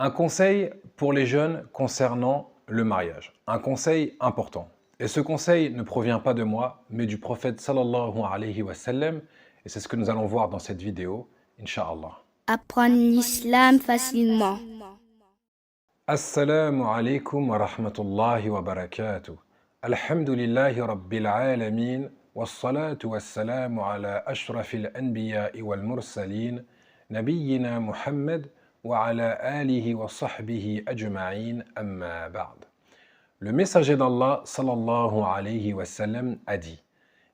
Un conseil pour les jeunes concernant le mariage. Un conseil important. Et ce conseil ne provient pas de moi, mais du prophète sallallahu alayhi wa sallam. Et c'est ce que nous allons voir dans cette vidéo, Inch'Allah. Apprendre l'islam facilement. Assalamu alaikum wa rahmatullahi wa barakatuh. Alhamdulillahi rabbil alamin. Wassalatu wassalamu ala ashrafil anbiya'i wal mursalin. Nabiyyina Muhammad wa ala alihi wa sahbihi ajma'in amma ba'd. Le messager d'Allah sallallahu alayhi wa sallam a dit: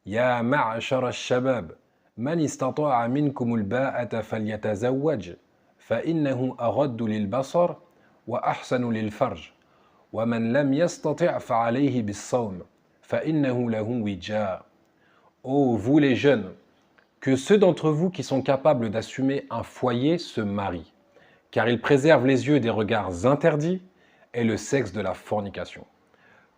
Ya ma'ashara al-shabab, man istata'a minkum al-ba'ata falyatazawwaj, fa innahu aghaddu lil-basar wa ahsanu lil-farj, wa man lam yastati' fa alayhi bis-sawm, fa innahu lahu wija. Ô vous les jeunes, que ceux d'entre vous qui sont capables d'assumer un foyer se marient, car il préserve les yeux des regards interdits et le sexe de la fornication.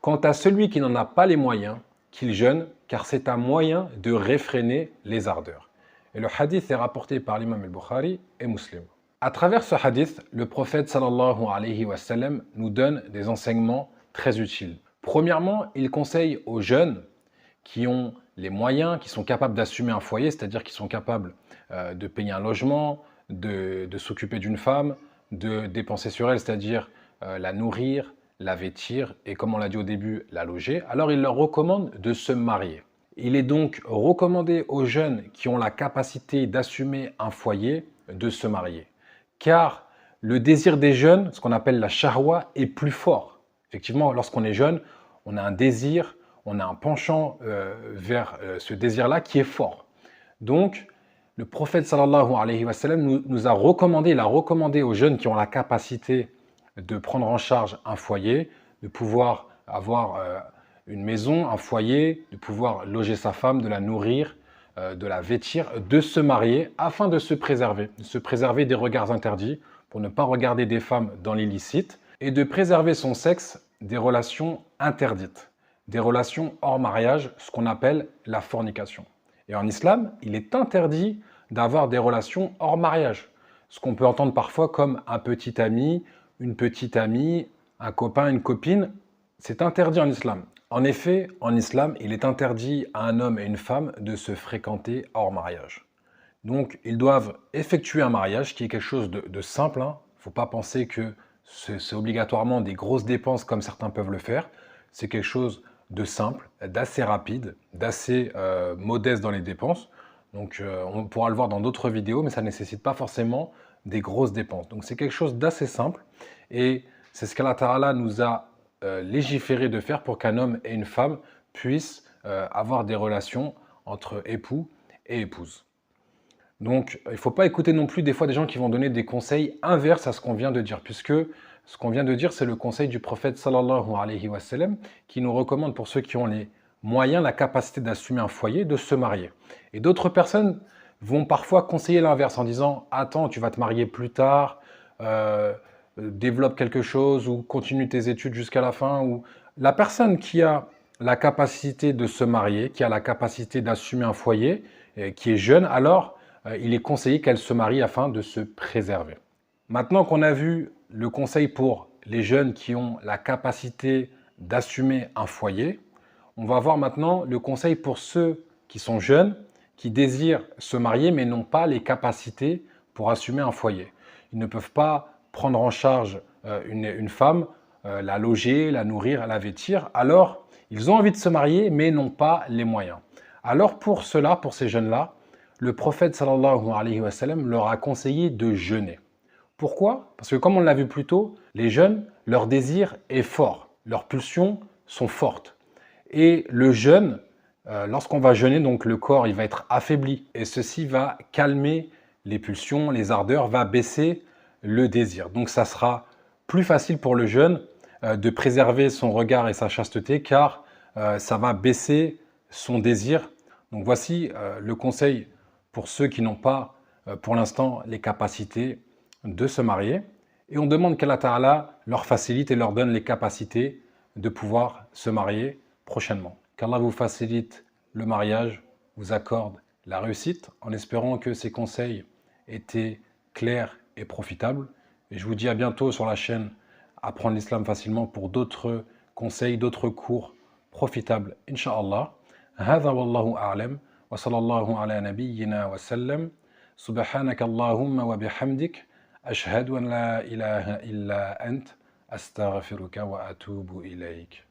Quant à celui qui n'en a pas les moyens, qu'il jeûne, car c'est un moyen de réfréner les ardeurs. Et le hadith est rapporté par l'imam al-Bukhari et Muslim. À travers ce hadith, le prophète sallallahu alayhi wa sallam nous donne des enseignements très utiles. Premièrement, il conseille aux jeunes qui ont les moyens, qui sont capables d'assumer un foyer, c'est-à-dire qui sont capables de payer un logement, de s'occuper d'une femme, de dépenser sur elle, c'est-à-dire la nourrir, la vêtir et, comme on l'a dit au début, la loger, alors il leur recommande de se marier. Il est donc recommandé aux jeunes qui ont la capacité d'assumer un foyer de se marier. Car le désir des jeunes, ce qu'on appelle la shahwa, est plus fort. Effectivement, lorsqu'on est jeune, on a un désir, on a un penchant vers ce désir-là qui est fort. Donc, le prophète sallallahu alayhi wa sallam nous a recommandé, il a recommandé aux jeunes qui ont la capacité de prendre en charge un foyer, de pouvoir avoir une maison, un foyer, de pouvoir loger sa femme, de la nourrir, de la vêtir, de se marier afin de se préserver des regards interdits pour ne pas regarder des femmes dans l'illicite et de préserver son sexe des relations interdites, des relations hors mariage, ce qu'on appelle la fornication. Et en islam, il est interdit d'avoir des relations hors mariage, ce qu'on peut entendre parfois comme un petit ami, une petite amie, un copain, une copine, c'est interdit en islam. En effet, en islam, il est interdit à un homme et une femme de se fréquenter hors mariage. Donc, ils doivent effectuer un mariage qui est quelque chose de simple. Il ne faut pas penser que c'est obligatoirement des grosses dépenses comme certains peuvent le faire. C'est quelque chose de simple, d'assez rapide, d'assez modeste dans les dépenses. Donc, on pourra le voir dans d'autres vidéos, mais ça ne nécessite pas forcément des grosses dépenses. Donc, c'est quelque chose d'assez simple et c'est ce qu'Allah Ta'ala nous a légiféré de faire pour qu'un homme et une femme puissent avoir des relations entre époux et épouses. Donc, il ne faut pas écouter non plus des fois des gens qui vont donner des conseils inverses à ce qu'on vient de dire, puisque ce qu'on vient de dire, c'est le conseil du prophète sallallahu alayhi wa sallam qui nous recommande pour ceux qui ont les moyens, la capacité d'assumer un foyer, de se marier. Et d'autres personnes vont parfois conseiller l'inverse en disant « Attends, tu vas te marier plus tard, développe quelque chose ou continue tes études jusqu'à la fin. » Ou la personne qui a la capacité de se marier, qui a la capacité d'assumer un foyer, qui est jeune, alors il est conseillé qu'elle se marie afin de se préserver. Maintenant qu'on a vu le conseil pour les jeunes qui ont la capacité d'assumer un foyer, on va voir maintenant le conseil pour ceux qui sont jeunes, qui désirent se marier mais n'ont pas les capacités pour assumer un foyer. Ils ne peuvent pas prendre en charge une femme, la loger, la nourrir, la vêtir. Alors, ils ont envie de se marier mais n'ont pas les moyens. Alors pour cela, pour ces jeunes-là, le prophète sallallahu alayhi wa sallam leur a conseillé de jeûner. Pourquoi? Parce que comme on l'a vu plus tôt, les jeunes, leur désir est fort, leurs pulsions sont fortes. Et le jeûne, lorsqu'on va jeûner, donc le corps il va être affaibli et ceci va calmer les pulsions, les ardeurs, va baisser le désir. Donc ça sera plus facile pour le jeune de préserver son regard et sa chasteté car ça va baisser son désir. Donc voici le conseil pour ceux qui n'ont pas pour l'instant les capacités de se marier. Et on demande qu'Allah Ta'ala leur facilite et leur donne les capacités de pouvoir se marier prochainement. Qu'Allah vous facilite le mariage, vous accorde la réussite, en espérant que ces conseils étaient clairs et profitables. Et je vous dis à bientôt sur la chaîne Apprendre l'islam facilement pour d'autres conseils, d'autres cours profitables, Inch'Allah. هذا والله أعلم وصلى الله على نبينا وسلم سبحانك اللهم وبحمدك أشهد أن لا إله إلا أنت أستغفرك وأتوب إليك